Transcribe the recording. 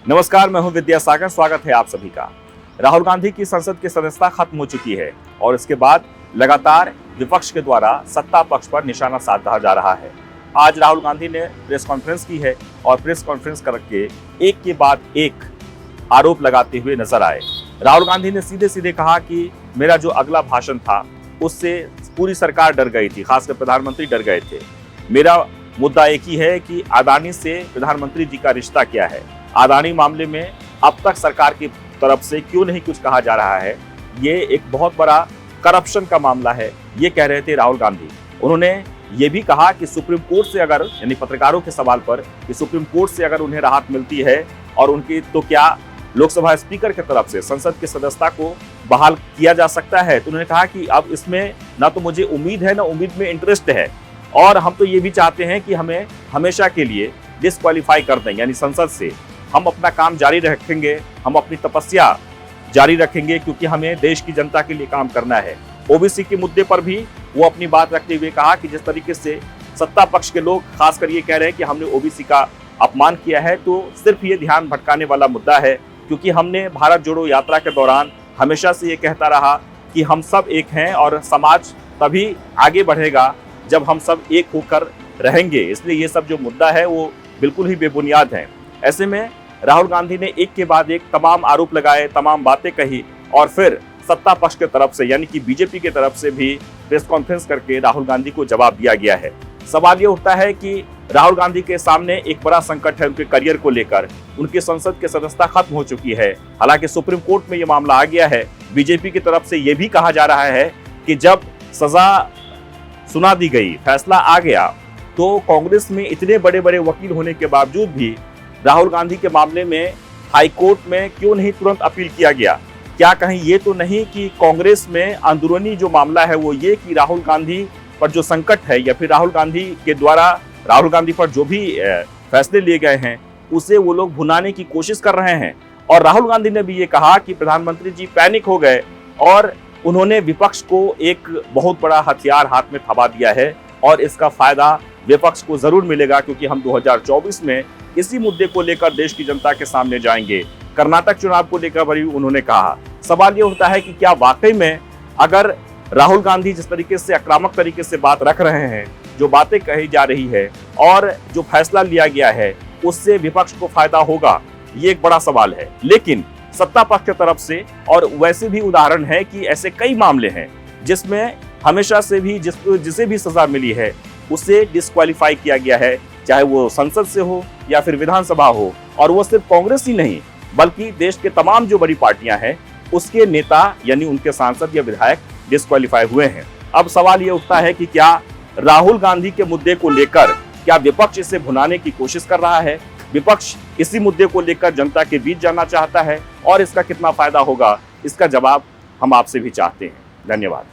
नमस्कार, मैं हूं विद्यासागर। स्वागत है आप सभी का। राहुल गांधी की संसद की सदस्यता खत्म हो चुकी है और इसके बाद लगातार विपक्ष के द्वारा सत्ता पक्ष पर निशाना साधा जा रहा है। आज राहुल गांधी ने प्रेस कॉन्फ्रेंस की है और प्रेस कॉन्फ्रेंस करके एक के बाद एक आरोप लगाते हुए नजर आए। राहुल गांधी ने सीधे सीधे कहा कि मेरा जो अगला भाषण था उससे पूरी सरकार डर गई थी, खासकर प्रधानमंत्री डर गए थे। मेरा मुद्दा एक ही है कि अदानी से प्रधानमंत्री जी का रिश्ता क्या है। अदानी मामले में अब तक सरकार की तरफ से क्यों नहीं कुछ कहा जा रहा है। ये एक बहुत बड़ा करप्शन का मामला है, ये कह रहे थे राहुल गांधी। उन्होंने ये भी कहा कि सुप्रीम कोर्ट से अगर, यानी पत्रकारों के सवाल पर कि सुप्रीम कोर्ट से अगर उन्हें राहत मिलती है और उनकी, तो क्या लोकसभा स्पीकर की तरफ से संसद की सदस्यता को बहाल किया जा सकता है। तो उन्होंने कहा कि अब इसमें ना तो मुझे उम्मीद है ना उम्मीद में इंटरेस्ट है, और हम तो ये भी चाहते हैं कि हमें हमेशा के लिए डिस्क्वालीफाई कर दें, यानी संसद से हम अपना काम जारी रखेंगे, हम अपनी तपस्या जारी रखेंगे, क्योंकि हमें देश की जनता के लिए काम करना है। ओबीसी के मुद्दे पर भी वो अपनी बात रखते हुए कहा कि जिस तरीके से सत्ता पक्ष के लोग खासकर ये कह रहे हैं कि हमने ओबीसी का अपमान किया है, तो सिर्फ ये ध्यान भटकाने वाला मुद्दा है, क्योंकि हमने भारत जोड़ो यात्रा के दौरान हमेशा से ये कहता रहा कि हम सब एक हैं और समाज तभी आगे बढ़ेगा जब हम सब एक होकर रहेंगे। इसलिए ये सब जो मुद्दा है वो बिल्कुल ही बेबुनियाद है। ऐसे में राहुल गांधी ने एक के बाद एक तमाम आरोप लगाए, तमाम बातें कही, और फिर सत्ता पक्ष की तरफ से यानी कि बीजेपी की तरफ से भी प्रेस कॉन्फ्रेंस करके राहुल गांधी को जवाब दिया गया है। सवाल ये उठता है कि राहुल गांधी के सामने एक बड़ा संकट है उनके करियर को लेकर। उनकी संसद की सदस्यता खत्म हो चुकी है, हालांकि सुप्रीम कोर्ट में ये मामला आ गया है। बीजेपी की तरफ से ये भी कहा जा रहा है कि जब सजा सुना दी गई, फैसला आ गया, तो कांग्रेस में इतने बड़े बड़े वकील होने के बावजूद भी राहुल गांधी के मामले में हाई कोर्ट में क्यों नहीं तुरंत अपील किया गया। क्या कहीं ये तो नहीं कि कांग्रेस में अंदरूनी जो मामला है वो ये कि राहुल गांधी पर जो संकट है, या फिर राहुल गांधी के द्वारा राहुल गांधी पर जो भी फैसले लिए गए हैं उसे वो लोग भुनाने की कोशिश कर रहे हैं। और राहुल गांधी ने भी ये कहा कि प्रधानमंत्री जी पैनिक हो गए और उन्होंने विपक्ष को एक बहुत बड़ा हथियार हाथ में थमा दिया है, और इसका फायदा विपक्ष को जरूर मिलेगा, क्योंकि हम 2024 में इसी मुद्दे को लेकर देश की जनता के सामने जाएंगे। कर्नाटक चुनाव को लेकर भी उन्होंने कहा। सवाल ये होता है कि क्या वाकई में अगर राहुल गांधी जिस तरीके से आक्रामक तरीके से बात रख रहे हैं, जो बातें कही जा रही है और जो फैसला लिया गया है, उससे विपक्ष को फायदा होगा, ये एक बड़ा सवाल है। लेकिन सत्ता पक्ष की तरफ से, और वैसे भी उदाहरण है कि ऐसे कई मामले हैं जिसमें हमेशा से भी जिसे भी सजा मिली है उसे डिस्क्वालीफाई किया गया है, चाहे वो संसद से हो या फिर विधानसभा हो। और वो सिर्फ कांग्रेस ही नहीं, बल्कि देश के तमाम जो बड़ी पार्टियां हैं उसके नेता यानी उनके सांसद या विधायक डिस्क्वालीफाई हुए हैं। अब सवाल ये उठता है कि क्या राहुल गांधी के मुद्दे को लेकर क्या विपक्ष इसे भुनाने की कोशिश कर रहा है। विपक्ष इसी मुद्दे को लेकर जनता के बीच जाना चाहता है, और इसका कितना फायदा होगा, इसका जवाब हम आपसे भी चाहते हैं। धन्यवाद।